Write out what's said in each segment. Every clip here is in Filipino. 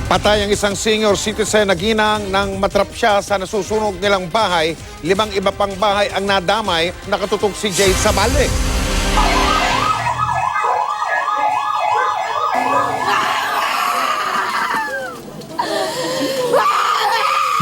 Patay ang isang senior citizen na ginang nang matrap siya sa nasusunog nilang bahay. 5 iba pang bahay ang nadamay. Nakatutok si Jade Sabale.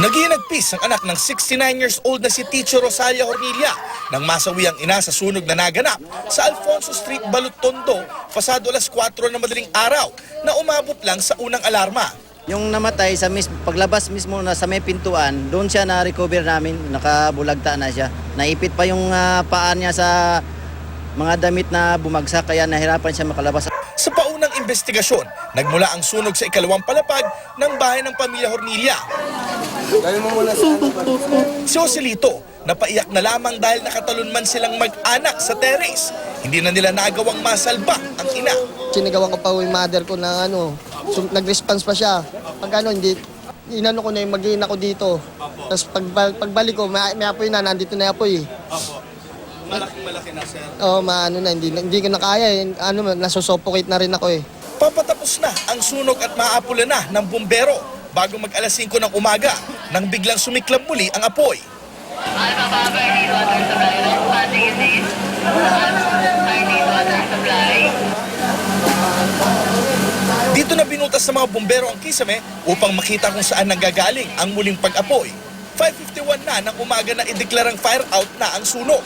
Naginagpis ang anak ng 69 years old na si Teacher Rosalia Hornilla nang masawi ang ina sa sunog na naganap sa Alfonso Street, Balud, Tondo, pasado alas 4 ng madaling araw na umabot lang sa unang alarma. Yung namatay sa paglabas mismo na sa may pintuan, doon siya na-recover namin, nakabulagta na siya. Naipit pa yung paa niya sa mga damit na bumagsak kaya nahirapan siya makalabas. Sa paunang investigasyon, nagmula ang sunog sa ikalawang palapag ng bahay ng pamilya Hornilla. Si Joselito, napaiyak na lamang dahil nakatalon man silang mag-anak sa terrace. Hindi na nila nagawang masalba ang ina. Sinigawan ko pa yung mother ko na nag-response pa siya. Pag hindi, inano ko na yung mag-iina ko dito. Tapos pagbalik ko, may apoy na, nandito na yung apoy. Malaki na, sir. Oo, hindi ko na kaya. Nasusuffocate na rin ako eh. Papatapos na ang sunog at maapula na ng bumbero bago mag-alas 5 ng umaga nang biglang sumiklab muli ang apoy. Dito na binutas sa mga bumbero ang kisame upang makita kung saan nanggagaling ang muling pag-apoy. 5:51 na ng umaga na ideklarang fire out na ang sunog.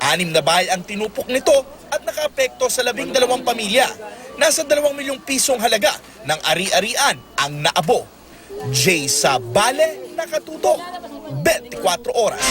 6 na bahay ang tinupok nito at nakaapekto sa 12 pamilya. Nasa 2 milyong pisong halaga ng ari-arian ang naabo. Jay Sabale, nakatutok, 24 oras.